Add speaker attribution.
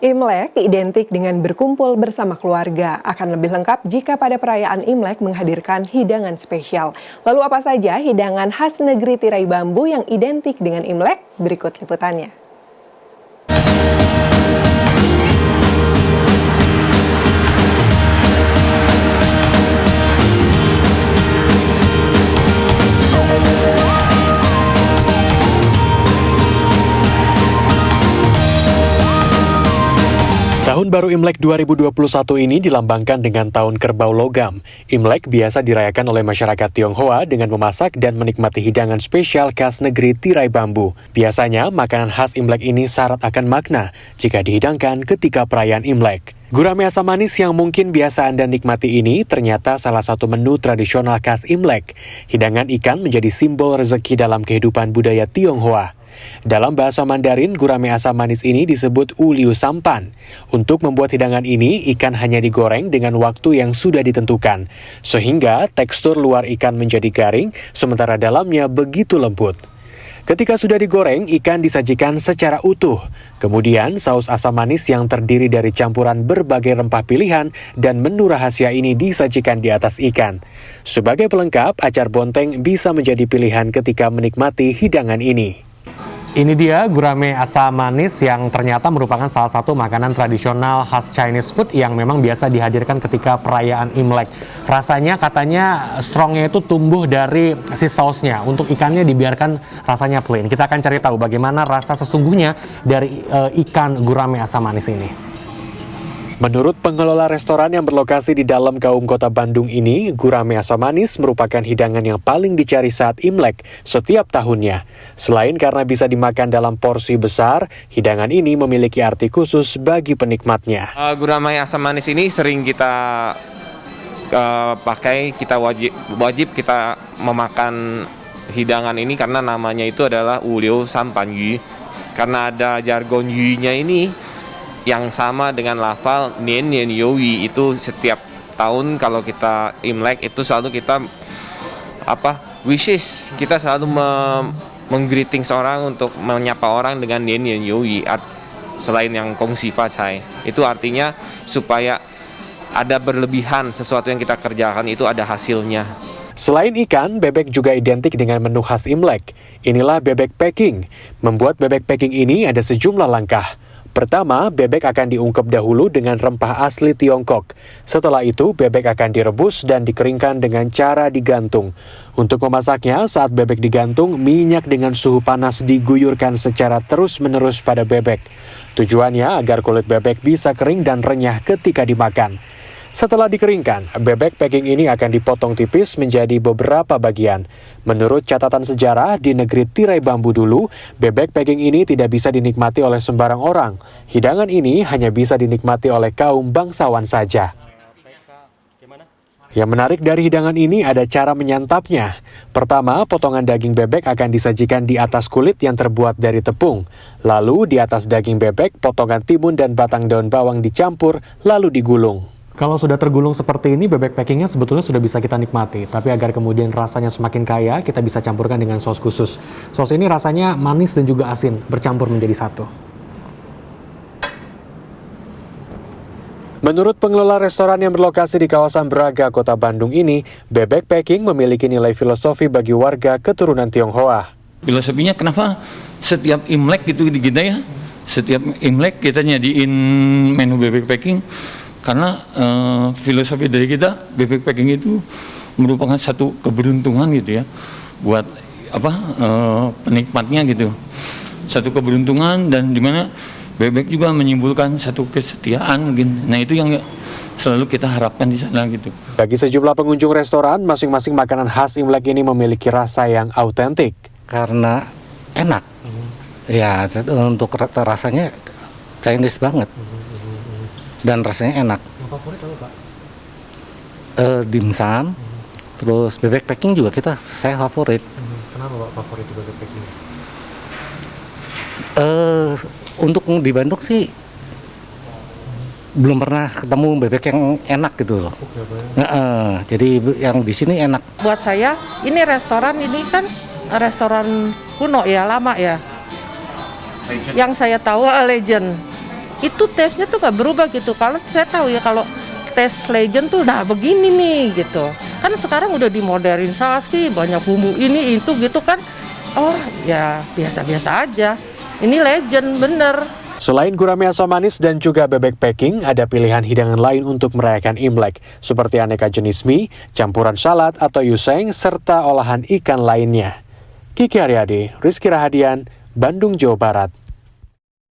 Speaker 1: Imlek identik dengan berkumpul bersama keluarga. Akan lebih lengkap jika pada perayaan Imlek menghadirkan hidangan spesial. Lalu apa saja hidangan khas negeri tirai bambu yang identik dengan Imlek? Berikut liputannya.
Speaker 2: Tahun baru Imlek 2021 ini dilambangkan dengan tahun kerbau logam. Imlek biasa dirayakan oleh masyarakat Tionghoa dengan memasak dan menikmati hidangan spesial khas negeri tirai bambu. Biasanya, makanan khas Imlek ini syarat akan makna jika dihidangkan ketika perayaan Imlek. Gurame asam manis yang mungkin biasa Anda nikmati ini ternyata salah satu menu tradisional khas Imlek. Hidangan ikan menjadi simbol rezeki dalam kehidupan budaya Tionghoa. Dalam bahasa Mandarin, gurame asam manis ini disebut uliu sampan. Untuk membuat hidangan ini, ikan hanya digoreng dengan waktu yang sudah ditentukan, sehingga tekstur luar ikan menjadi garing, sementara dalamnya begitu lembut. Ketika sudah digoreng, ikan disajikan secara utuh. Kemudian, saus asam manis yang terdiri dari campuran berbagai rempah pilihan dan menu rahasia ini disajikan di atas ikan. Sebagai pelengkap, acar bonteng bisa menjadi pilihan ketika menikmati hidangan ini. Ini dia gurame asam manis yang ternyata merupakan salah satu makanan tradisional khas Chinese food yang memang biasa dihadirkan ketika perayaan Imlek. Rasanya katanya strongnya itu tumbuh dari si sausnya. Untuk ikannya dibiarkan rasanya plain. Kita akan cari tahu bagaimana rasa sesungguhnya dari ikan gurame asam manis ini. Menurut pengelola restoran yang berlokasi di dalam Kaum Kota Bandung ini, gurame asam manis merupakan hidangan yang paling dicari saat Imlek setiap tahunnya. Selain karena bisa dimakan dalam porsi besar, hidangan ini memiliki arti khusus bagi penikmatnya.
Speaker 3: Gurame asam manis ini sering kita pakai, kita wajib kita memakan hidangan ini karena namanya itu adalah uliu sampan yu. Karena ada jargon yu-nya ini yang sama dengan lafal nian nian yowi, itu setiap tahun kalau kita Imlek itu selalu kita wishes, kita selalu menggreeting seorang untuk menyapa orang dengan nian nian yowi, selain yang kong si fa cai, itu artinya supaya ada berlebihan sesuatu yang kita kerjakan itu ada hasilnya.
Speaker 2: Selain ikan, bebek juga identik dengan menu khas Imlek. Inilah bebek packing. Membuat bebek packing ini ada sejumlah langkah. Pertama, bebek akan diungkep dahulu dengan rempah asli Tiongkok. Setelah itu, bebek akan direbus dan dikeringkan dengan cara digantung. Untuk memasaknya, saat bebek digantung, minyak dengan suhu panas diguyurkan secara terus-menerus pada bebek. Tujuannya agar kulit bebek bisa kering dan renyah ketika dimakan. Setelah dikeringkan, bebek packing ini akan dipotong tipis menjadi beberapa bagian. Menurut catatan sejarah, di negeri tirai bambu dulu, bebek packing ini tidak bisa dinikmati oleh sembarang orang. Hidangan ini hanya bisa dinikmati oleh kaum bangsawan saja. Yang menarik dari hidangan ini ada cara menyantapnya. Pertama, potongan daging bebek akan disajikan di atas kulit yang terbuat dari tepung. Lalu di atas daging bebek, potongan timun dan batang daun bawang dicampur, lalu digulung. Kalau sudah tergulung seperti ini, bebek packingnya sebetulnya sudah bisa kita nikmati. Tapi agar kemudian rasanya semakin kaya, kita bisa campurkan dengan saus khusus. Saus ini rasanya manis dan juga asin, bercampur menjadi satu. Menurut pengelola restoran yang berlokasi di kawasan Braga, Kota Bandung ini, bebek packing memiliki nilai filosofi bagi warga keturunan Tionghoa.
Speaker 4: Filosofinya kenapa setiap Imlek gitu kita ya, setiap Imlek kita nyadiin menu bebek packing. Karena filosofi dari kita, bebek packing itu merupakan satu keberuntungan gitu ya, buat penikmatnya gitu. Satu keberuntungan dan dimana bebek juga menyimpulkan satu kesetiaan mungkin. Nah itu yang selalu kita harapkan di sana gitu.
Speaker 2: Bagi sejumlah pengunjung restoran, masing-masing makanan khas Imlek ini memiliki rasa yang autentik.
Speaker 5: Karena enak, ya untuk rasanya Chinese banget. Dan rasanya enak.
Speaker 2: Yang favorit apa, Pak?
Speaker 5: Dimsum, terus bebek packing juga saya favorit.
Speaker 2: Kenapa Pak favorit bebek packing?
Speaker 5: Untuk di Bandung sih belum pernah ketemu bebek yang enak gitu loh. Jadi yang di sini enak.
Speaker 6: Buat saya ini restoran ini kan restoran kuno ya, lama ya. Legend. Yang saya tahu legend. itu tesnya tuh nggak berubah gitu. Kalau saya tahu ya kalau tes legend tuh nah begini nih gitu. Kan sekarang udah dimodernisasi, banyak bumbu ini itu gitu kan. Oh ya biasa-biasa aja. Ini legend bener.
Speaker 2: Selain gurame asam manis dan juga bebek packing, ada pilihan hidangan lain untuk merayakan Imlek, seperti aneka jenis mie, campuran salad atau yuseng, serta olahan ikan lainnya. Kiki Haryadi, Rizky Rahadian, Bandung, Jawa Barat.